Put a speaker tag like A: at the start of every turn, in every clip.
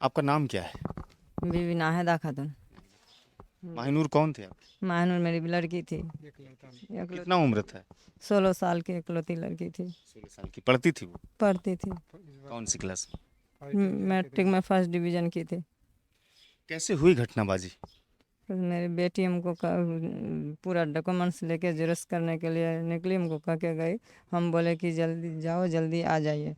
A: आपका नाम क्या है?
B: बीवी नाहिदा खातून।
A: माहिनूर कौन थे आप?
B: माहनूर मेरी लड़की थी, एकलौती।
A: कितना उम्र था?
B: 16 साल की एकलौती लड़की थी।
A: 16 साल की। पढ़ती थी वो?
B: पढ़ती थी।
A: कौन सी क्लास में?
B: मैट्रिक में फर्स्ट डिवीज़न की थी।
A: कैसे हुई घटनाबाजी?
B: फिर मेरी बेटी हमको पूरा डॉक्यूमेंट्स लेके जेरॉक्स करने के लिए निकली, हमको कह के गई। हम बोले कि जल्दी जाओ, जल्दी आ जाइए।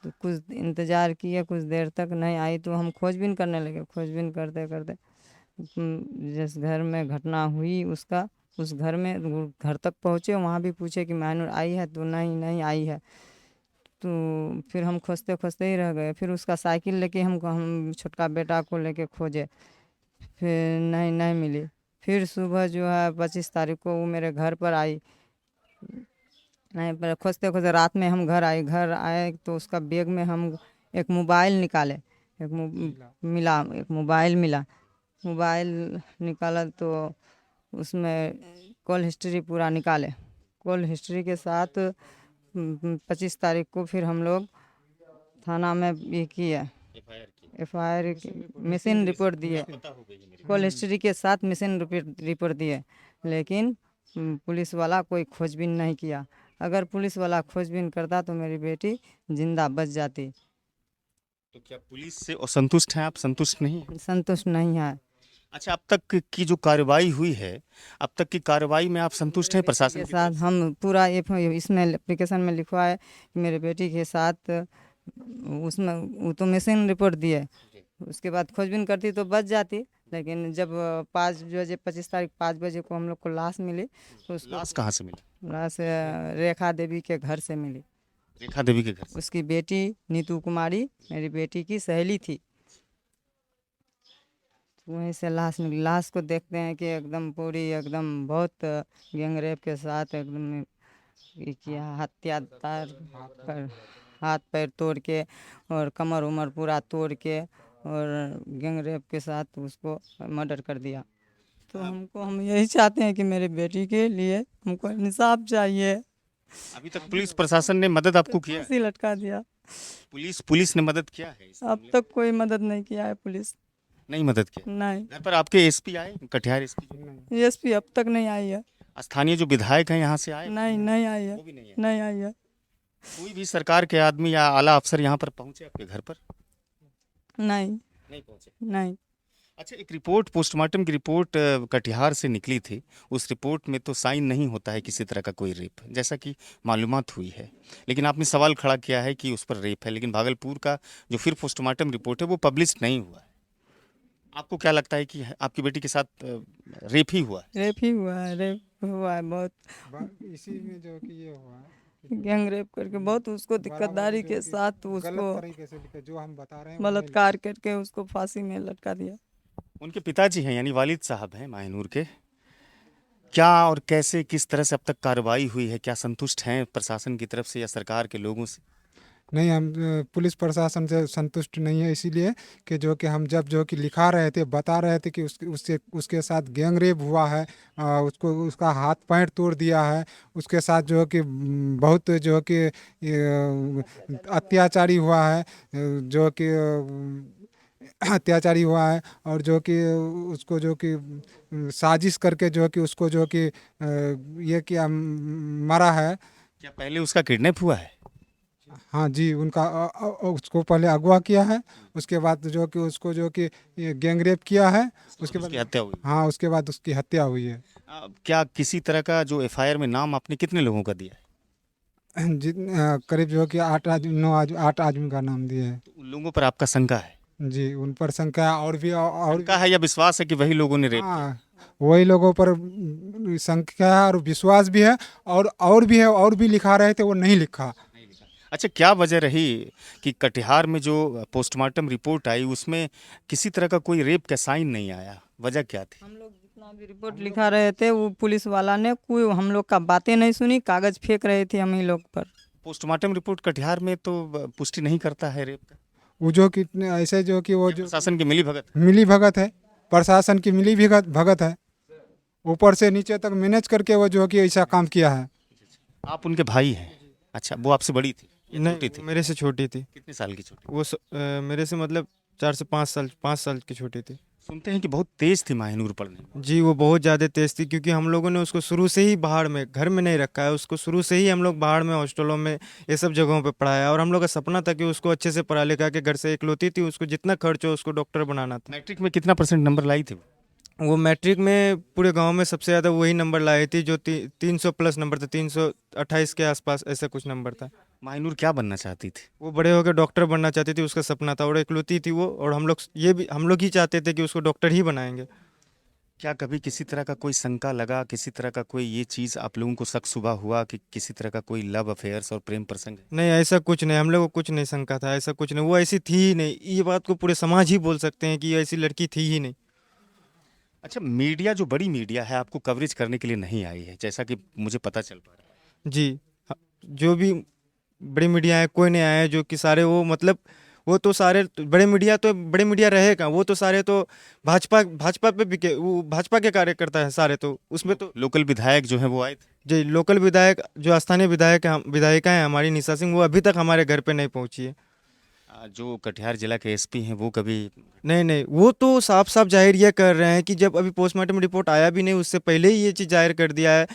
B: तो कुछ इंतज़ार किए, कुछ देर तक नहीं आई तो हम खोजबीन करने लगे। खोजबीन करते करते जिस घर में घटना हुई उसका, उस घर में वो घर तक पहुँचे, वहाँ भी पूछे कि माहिनूर आई है, तो नहीं नहीं आई है। तो फिर हम खोजते खोजते ही रह गए। फिर उसका साइकिल लेके हम छोटका बेटा को लेके खोजे, फिर नहीं नहीं मिली। फिर सुबह जो है 25 तारीख को वो मेरे घर पर आई। नहीं, पर खोजते खोजते रात में हम घर आए तो उसका बैग में हम एक मोबाइल निकाले। एक मोबाइल मिला। मोबाइल निकाला तो उसमें कॉल हिस्ट्री पूरा निकाले। कॉल हिस्ट्री के साथ 25 तारीख को फिर हम लोग थाना में ये किए,
A: एफआईआर की?
B: एफआईआर मिसिंग रिपोर्ट दिए।
A: पता हो गई है मेरी।
B: कॉल हिस्ट्री के साथ मिसिंग रिपोर्ट दिए, लेकिन पुलिस वाला कोई खोजबीन नहीं किया। अगर पुलिस वाला खोजबीन करता तो मेरी बेटी जिंदा बच जाती।
A: तो क्या पुलिस से असंतुष्ट हैं आप? संतुष्ट नहीं हैं?
B: संतुष्ट नहीं है।
A: अच्छा, अब तक की जो कार्रवाई हुई है, अब तक की कार्रवाई में आप संतुष्ट हैं प्रशासन
B: के
A: की
B: साथ
A: तरफ से?
B: हम पूरा इसमें एप्लीकेशन में लिखवा है कि मेरे बेटी के साथ उसमें वो तो मिसिंग रिपोर्ट दिए। उसके बाद खोजबीन करती तो बच जाती, लेकिन जब 5 बजे 25 तारीख 5 बजे को हम लोग को लाश मिली तो उसको
A: लाश कहाँ से मिला?
B: लाश रेखा देवी के घर से मिली।
A: रेखा देवी के घर से?
B: उसकी बेटी नीतू कुमारी मेरी बेटी की सहेली थी। वहीं से लाश मिली। लाश को देखते हैं कि एकदम पूरी एकदम बहुत गैंगरेप के साथ एकदम ये किया, हत्यादार पर हाथ पैर तोड़ के और कमर उमर पूरा तोड़ के और गैंगरेप के साथ उसको मर्डर कर दिया। तो हम यही चाहते हैं कि मेरी बेटी के लिए हमको इंसाफ चाहिए।
A: अभी तक पुलिस प्रशासन ने मदद आपको किया है?
B: फांसी लटका दिया।
A: पुलिस ने मदद किया है इस
B: अब
A: मामले में?
B: तक कोई मदद नहीं किया है पुलिस।
A: नहीं मदद किया?
B: नहीं,
A: घर पर आपके एसपी आए, कटिहार एसपी जो
B: एसपी अब तक नहीं आई है।
A: स्थानीय जो विधायक हैं यहाँ से आए?
B: नहीं नहीं आई है।
A: वो भी नहीं है?
B: नहीं आई है।
A: कोई भी सरकार के आदमी या आला अफसर यहाँ पर पहुंचे आपके घर पर?
B: नहीं
A: नहीं पहुंचे।
B: नहीं।
A: अच्छा, एक रिपोर्ट, पोस्टमार्टम की रिपोर्ट कटिहार से निकली थी। उस रिपोर्ट में तो साइन नहीं होता है किसी तरह का कोई रेप, जैसा कि मालूमात हुई है। लेकिन आपने सवाल खड़ा किया है कि उस पर रेप है, लेकिन भागलपुर का जो फिर पोस्टमार्टम रिपोर्ट है वो पब्लिश नहीं हुआ है। आपको क्या लगता है कि आपकी बेटी के साथ रेप ही हुआ है?
B: रेप ही हुआ है, रेप हुआ है बहुत।
C: इसी में जो कि ये हुआ है
B: गैंग रेप करके बहुत उसको दिक्कतदारी के साथ
C: गलत
B: उसको
C: तरीके से लिखे, जो हम बता रहे हैं वो नहीं
B: बलात्कार करके उसको फांसी में लटका दिया।
A: उनके पिताजी हैं, यानी वालिद साहब हैं माहिनूर के। क्या और कैसे, किस तरह से अब तक कार्रवाई हुई है? क्या संतुष्ट हैं प्रशासन की तरफ से या सरकार के लोगों से?
C: नहीं, हम पुलिस प्रशासन से संतुष्ट नहीं है, इसीलिए कि जो कि हम जब जो कि लिखा रहे थे, बता रहे थे कि उसके साथ गैंग रेप हुआ है, उसको उसका हाथ पैर तोड़ दिया है, उसके साथ जो कि बहुत जो कि अत्याचारी हुआ है, जो कि अत्याचारी हुआ है, और जो कि उसको जो कि साजिश करके जो कि उसको जो कि ये किया, मरा है।
A: क्या पहले उसका किडनैप हुआ है?
C: हाँ जी, उनका उसको पहले अगवा किया है, उसके बाद जो कि उसको जो कि ये गैंग रेप किया है, उसके
A: उसकी
C: बाद
A: हत्या हुई?
C: हाँ, उसके बाद उसकी हत्या हुई है।
A: क्या किसी तरह का जो एफआईआर में नाम आपने कितने लोगों का दिया है?
C: करीब जो कि 8 आदमी का नाम दिए हैं।
A: तो उन लोगों पर आपका शंका है?
C: जी, उन पर शंका और भी
A: शंका है या विश्वास है कि वही लोगों ने रेप किया?
C: हाँ, वही लोगों पर शंका है और विश्वास भी है, और भी है, और भी लिखा रहे थे वो नहीं लिखा।
A: नहीं लिखा। अच्छा, क्या वजह रही कि कटिहार में जो पोस्टमार्टम रिपोर्ट आई उसमें किसी तरह का कोई रेप का साइन नहीं आया? वजह क्या थी?
B: हम लोग जितना भी रिपोर्ट लिखा रहे थे वो पुलिस वाला ने कोई हम लोग का बातें नहीं सुनी, कागज फेंक रहे थे हम ही लोग पर।
A: पोस्टमार्टम रिपोर्ट कटिहार में तो पुष्टि नहीं करता है रेप का।
C: वो जो कि ऐसे जो कि वो
A: या
C: जो
A: प्रशासन की मिली भगत है?
C: मिली भगत है, प्रशासन की मिली भगत भगत है, ऊपर से नीचे तक मैनेज करके वो जो कि ऐसा काम किया है।
A: आप उनके भाई हैं? अच्छा, वो आपसे बड़ी थी या छोटी
D: नहीं,
A: थी?
D: वो मेरे से छोटी थी।
A: कितने साल की छोटी?
D: वो मेरे से मतलब 4 से 5 साल की छोटी थी।
A: सुनते हैं कि बहुत तेज थी माहिनूर पढ़ने में।
D: जी, वो बहुत ज़्यादा तेज़ थी, क्योंकि हम लोगों ने उसको शुरू से ही बाहर में, घर में नहीं रखा है, उसको शुरू से ही हम लोग बाहर में, हॉस्टलों में, ये सब जगहों पे पढ़ाया। और हम लोग का सपना था कि उसको अच्छे से पढ़ा लिखा के, घर से इकलौती थी, उसको जितना खर्च हो उसको डॉक्टर बनाना था।
A: मैट्रिक में कितना % नंबर लाई थी वो?
D: वो मैट्रिक में पूरे गांव में सबसे ज़्यादा वही नंबर लाई थी, जो 300 प्लस नंबर था, 328 के आसपास ऐसा कुछ नंबर था।
A: माहिनूर क्या बनना चाहती थी?
D: वो बड़े होकर डॉक्टर बनना चाहती थी, उसका सपना था, और इकलौती थी वो। और हम लोग ही चाहते थे कि उसको डॉक्टर ही बनाएंगे।
A: क्या कभी किसी तरह का कोई शंका लगा, किसी तरह का कोई ये चीज़ आप लोगों को शक शुबा हुआ कि किसी तरह का कोई लव अफेयर्स और प्रेम प्रसंग है?
D: नहीं, ऐसा कुछ नहीं, हम लोग को कुछ नहीं शंका था, ऐसा कुछ नहीं, वो ऐसी थी ही नहीं। ये बात को पूरे समाज ही बोल सकते हैं कि ये ऐसी लड़की थी ही नहीं।
A: अच्छा, मीडिया जो बड़ी मीडिया है आपको कवरेज करने के लिए नहीं आई है, जैसा कि मुझे पता चल पा रहा है।
D: जी, जो भी बड़ी मीडिया है, कोई नहीं आया है, जो कि सारे वो मतलब, वो तो सारे बड़े मीडिया तो बड़े मीडिया रहेगा, वो तो सारे तो भाजपा पे बिके, वो भाजपा के कार्यकर्ता है सारे, तो उसमें तो।
A: लोकल विधायक जो हैं वो आए थे?
D: जी, लोकल विधायक, जो स्थानीय विधायक विधायिका है हमारी निशा सिंह, वो अभी तक हमारे घर पे नहीं पहुंची है।
A: जो कटिहार जिला के एसपी हैं वो कभी?
D: नहीं नहीं, वो तो साफ साफ जाहिर ये कर रहे हैं कि जब अभी पोस्टमार्टम रिपोर्ट आया भी नहीं, उससे पहले ही ये चीज़ जाहिर कर दिया है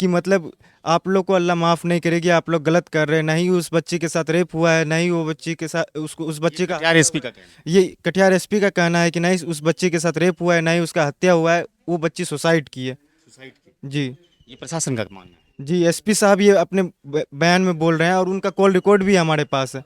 D: कि मतलब आप लोग को अल्लाह माफ़ नहीं करेगी, आप लोग गलत कर रहे हैं। ना ही उस बच्ची के साथ रेप हुआ है, ना ही वो बच्ची के साथ उसको, उस बच्चे का,
A: कटिहार एसपी का कहना है।
D: ये कटिहार एसपी का कहना है कि ना ही उस बच्चे के साथ रेप हुआ है, ना ही उसका हत्या हुआ है, वो बच्ची सुसाइड की है।
A: सुसाइड की?
D: जी।
A: ये प्रशासन का मानना है।
D: जी, एसपी साहब ये अपने बयान में बोल रहे हैं, और उनका कॉल रिकॉर्ड भी हमारे पास है।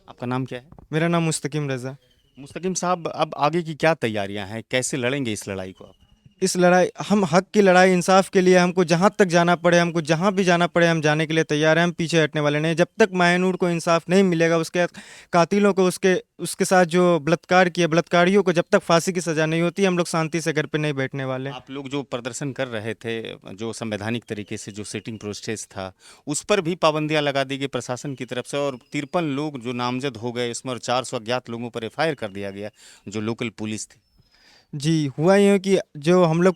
A: आपका नाम क्या है?
D: मेरा नाम मुस्तकीम रज़ा।
A: मुस्तकिम साहब, अब आगे की क्या तैयारियां हैं, कैसे लड़ेंगे इस लड़ाई को आप?
D: इस लड़ाई, हम हक की लड़ाई, इंसाफ के लिए हमको जहाँ तक जाना पड़े, हमको जहाँ भी जाना पड़े, हम जाने के लिए तैयार हैं, हम पीछे हटने वाले नहीं। जब तक माहिनूर को इंसाफ नहीं मिलेगा, उसके कातिलों को, उसके साथ जो बलात्कार किए बलात्कारियों को जब तक फांसी की सज़ा नहीं होती, हम लोग शांति से घर पे नहीं बैठने वाले।
A: आप लोग जो प्रदर्शन कर रहे थे, जो संवैधानिक तरीके से जो सेटिंग प्रोसेस था, उस पर भी पाबंदियां लगा दी गई प्रशासन की तरफ से, और 53 लोग जो नामजद हो गए इसमें, और 400 अज्ञात लोगों पर एफआईआर कर दिया गया, जो लोकल पुलिस थी।
D: जी, हुआ यूँ कि जो हम लोग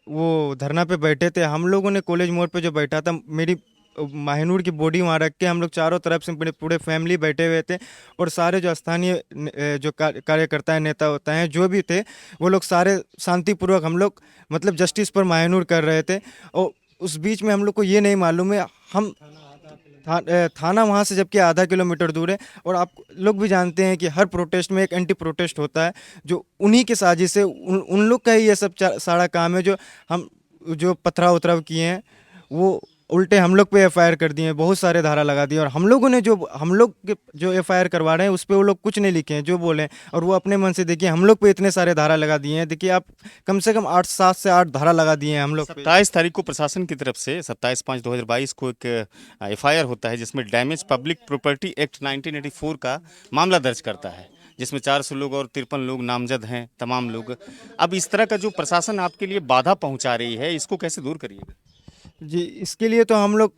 D: वो धरना पे बैठे थे, हम लोगों ने कॉलेज मोड़ पे जो बैठा था, मेरी माहिनूर की बॉडी वहाँ रख के हम लोग चारों तरफ से पूरे पूरे फैमिली बैठे हुए थे, और सारे जो स्थानीय जो कार्यकर्ता है, नेता होता हैं, जो भी थे, वो लोग सारे शांतिपूर्वक हम लोग मतलब जस्टिस पर माहिनूर कर रहे थे। और उस बीच में हम लोग को ये नहीं मालूम है, हम थाना वहाँ से जबकि आधा किलोमीटर दूर है। और आप लोग भी जानते हैं कि हर प्रोटेस्ट में एक एंटी प्रोटेस्ट होता है, जो उन्हीं की साजिश है, उन लोग का ही ये सब सारा काम है। जो पथराव उथराव किए हैं, वो उल्टे हम लोग पे एफआईआर कर दिए हैं, बहुत सारे धारा लगा दिए। और हम लोगों ने हम लोग के जो एफआईआर करवा रहे हैं, उस पर वो लोग कुछ नहीं लिखे हैं, जो बोले हैं, और वो अपने मन से, देखिए हम लोग पे इतने सारे धारा लगा दिए हैं। देखिए आप, कम से कम 7 से 8 धारा लगा दिए हैं हम लोग पे।
A: 27 तारीख को प्रशासन की तरफ से 27/5/2022 को एक एफआईआर होता है, जिसमें डैमेज पब्लिक प्रॉपर्टी एक्ट 1984 का मामला दर्ज करता है, जिसमें 400 लोग और 53 लोग नामजद हैं, तमाम लोग। अब इस तरह का जो प्रशासन आपके लिए बाधा पहुंचा रही है, इसको कैसे दूर करिएगा?
D: जी, इसके लिए तो हम लोग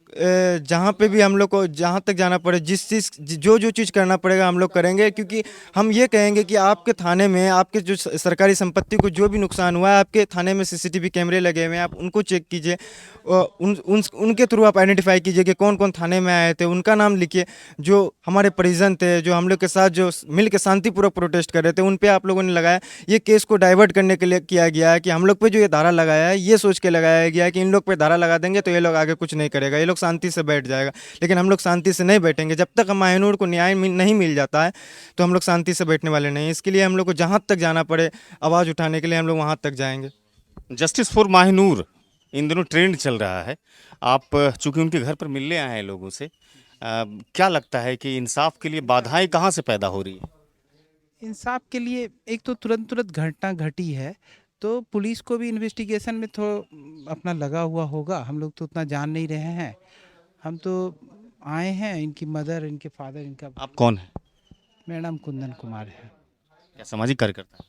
D: जहाँ पे भी हम लोग को जहाँ तक जाना पड़े, जो चीज़ करना पड़ेगा हम लोग करेंगे। क्योंकि हम ये कहेंगे कि आपके थाने में, आपके जो सरकारी संपत्ति को जो भी नुकसान हुआ है, आपके थाने में सीसीटीवी कैमरे लगे हुए हैं, आप उनको चेक कीजिए। उनके थ्रू आप आइडेंटिफाई कीजिए कि कौन कौन थाने में आए थे, उनका नाम लिखिए। जो हमारे परिजन थे, जो हम लोग के साथ जो मिल के शांतिपूर्वक प्रोटेस्ट कर रहे थे, उन पे आप लोगों ने लगाया। ये केस को डाइवर्ट करने के लिए किया गया है कि हम लोग पे जो ये धारा लगाया है, ये सोच के लगाया गया है कि इन लोग पे धारा लगा देंगे तो ये लोग आगे कुछ नहीं करेगा, ये लोग शांति से बैठ जाएगा। लेकिन हम लोग शांति से नहीं बैठेंगे। जब तक माहिनूर को न्याय नहीं मिल जाता है, तो हम लोग शांति से बैठने वाले नहीं। इसके लिए हम लोग को जहाँ तक जाना पड़े आवाज़ उठाने के लिए, हम लोग वहाँ तक जाएंगे।
A: जस्टिस फॉर माहिनूर इन दिनों ट्रेंड चल रहा है। आप चूंकि उनके घर पर मिलने आए हैं लोगों से, क्या लगता है कि इंसाफ के लिए बाधाएं कहाँ से पैदा हो रही है?
E: इंसाफ के लिए एक तो तुरंत तुरंत घटना घटी है, तो पुलिस को भी इन्वेस्टिगेशन में थोड़ा अपना लगा हुआ होगा। हम लोग तो उतना जान नहीं रहे हैं। हम तो आए हैं, इनकी मदर, इनके फादर, इनका।
A: आप कौन है?
E: मेरा नाम कुंदन कुमार है।
A: क्या सामाजिक कार्यकर्ता?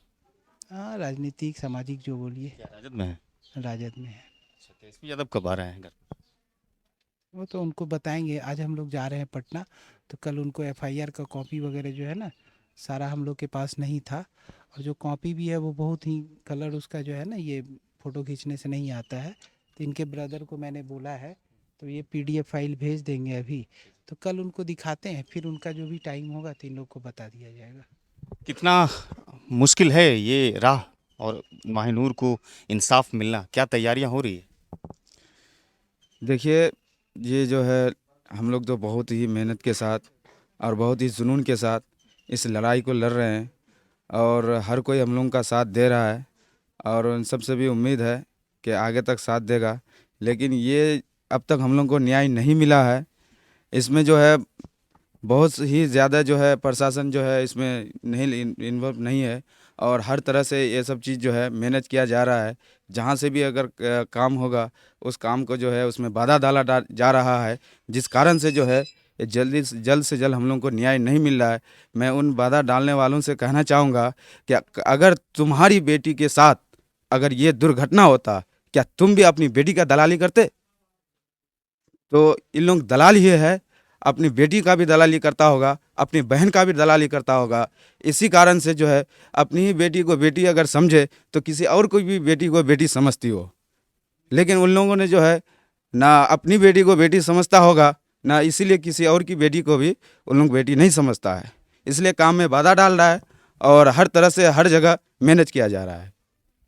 E: हाँ, राजनीतिक सामाजिक जो बोलिए,
A: क्या राजद में है?
E: राजद में है।
A: अच्छा, तो एसपी यादव कब आ रहे हैं घर?
E: वो तो उनको बताएंगे। आज हम लोग जा रहे हैं पटना, तो कल उनको एफआईआर का कॉपी वगैरह जो है ना, सारा हम लोग के पास नहीं था। और जो कॉपी भी है वो बहुत ही कलर उसका जो है ना, ये फ़ोटो खींचने से नहीं आता है। तो इनके ब्रदर को मैंने बोला है, तो ये पीडीएफ फाइल भेज देंगे अभी। तो कल उनको दिखाते हैं, फिर उनका जो भी टाइम होगा तो इन लोग को बता दिया जाएगा।
A: कितना मुश्किल है ये राह और माहिनूर को इंसाफ मिलना, क्या तैयारियां हो रही है?
F: देखिए, ये जो है हम लोग तो बहुत ही मेहनत के साथ और बहुत ही जुनून के साथ इस लड़ाई को लड़ रहे हैं और हर कोई हम लोगों का साथ दे रहा है और उन सब से भी उम्मीद है कि आगे तक साथ देगा। लेकिन ये अब तक हम लोग को न्याय नहीं मिला है। इसमें जो है बहुत ही ज़्यादा जो है प्रशासन जो है इसमें नहीं इन्वॉल्व नहीं है और हर तरह से ये सब चीज़ जो है मैनेज किया जा रहा है। जहाँ से भी अगर काम होगा उस काम को जो है उसमें बाधा डाला जा रहा है, जिस कारण से जो है ये जल्द से जल्द हम लोग को न्याय नहीं मिल रहा है। मैं उन बाधा डालने वालों से कहना चाहूँगा कि अगर तुम्हारी बेटी के साथ अगर ये दुर्घटना होता, क्या तुम भी अपनी बेटी का दलाली करते? तो इन लोग दलाल ही है, अपनी बेटी का भी दलाली करता होगा, अपनी बहन का भी दलाली करता होगा। इसी कारण से जो है अपनी ही बेटी को बेटी अगर समझे तो किसी और कोई भी बेटी को बेटी समझती हो। लेकिन उन लोगों ने जो है ना अपनी बेटी को बेटी समझता होगा, ना इसीलिए किसी और की बेटी को भी उन लोग बेटी नहीं समझता है। इसलिए काम में बाधा डाल रहा है और हर तरह से हर जगह मैनेज किया जा रहा है।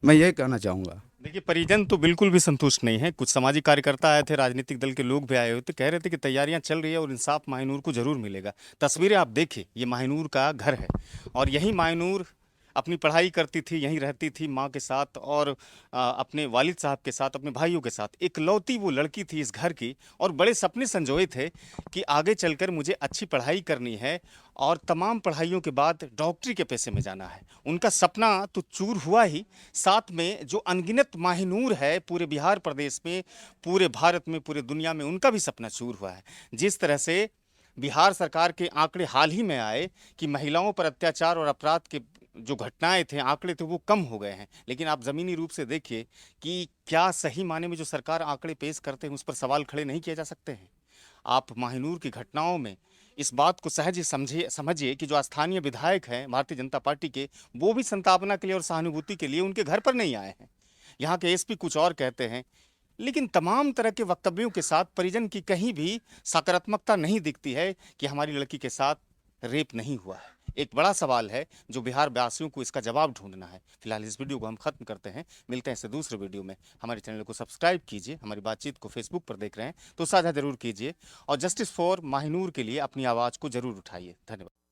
F: मैं यही कहना चाहूँगा।
A: देखिए, परिजन तो बिल्कुल भी संतुष्ट नहीं है। कुछ सामाजिक कार्यकर्ता आए थे, राजनीतिक दल के लोग भी आए हुए थे, कह रहे थे कि तैयारियां चल रही है और इंसाफ माहिनूर को जरूर मिलेगा। तस्वीरें आप देखिए, ये माहिनूर का घर है और यही माहिनूर अपनी पढ़ाई करती थी, यहीं रहती थी माँ के साथ और अपने वालिद साहब के साथ, अपने भाइयों के साथ। इकलौती वो लड़की थी इस घर की और बड़े सपने संजोए थे कि आगे चलकर मुझे अच्छी पढ़ाई करनी है और तमाम पढ़ाइयों के बाद डॉक्टरी के पेशे में जाना है। उनका सपना तो चूर हुआ ही, साथ में जो अनगिनत माहिनूर है पूरे बिहार प्रदेश में, पूरे भारत में, पूरे दुनिया में, उनका भी सपना चूर हुआ है। जिस तरह से बिहार सरकार के आंकड़े हाल ही में आए कि महिलाओं पर अत्याचार और अपराध के जो घटनाएं थे, आंकड़े थे, वो कम हो गए हैं। लेकिन आप ज़मीनी रूप से देखिए कि क्या सही माने में जो सरकार आंकड़े पेश करते हैं उस पर सवाल खड़े नहीं किए जा सकते हैं? आप माहिनूर की घटनाओं में इस बात को सहज समझिए कि जो स्थानीय विधायक हैं भारतीय जनता पार्टी के, वो भी संतापना के लिए और सहानुभूति के लिए उनके घर पर नहीं आए हैं। यहाँ के एसपी कुछ और कहते हैं, लेकिन तमाम तरह के वक्तव्यों के साथ परिजन की कहीं भी सकारात्मकता नहीं दिखती है कि हमारी लड़की के साथ रेप नहीं हुआ है। एक बड़ा सवाल है जो बिहार वासियों को इसका जवाब ढूंढना है। फिलहाल इस वीडियो को हम खत्म करते हैं, मिलते हैं इससे दूसरे वीडियो में। हमारे चैनल को सब्सक्राइब कीजिए, हमारी बातचीत को फेसबुक पर देख रहे हैं तो साझा जरूर कीजिए और जस्टिस फॉर माहिनूर के लिए अपनी आवाज़ को जरूर उठाइए। धन्यवाद।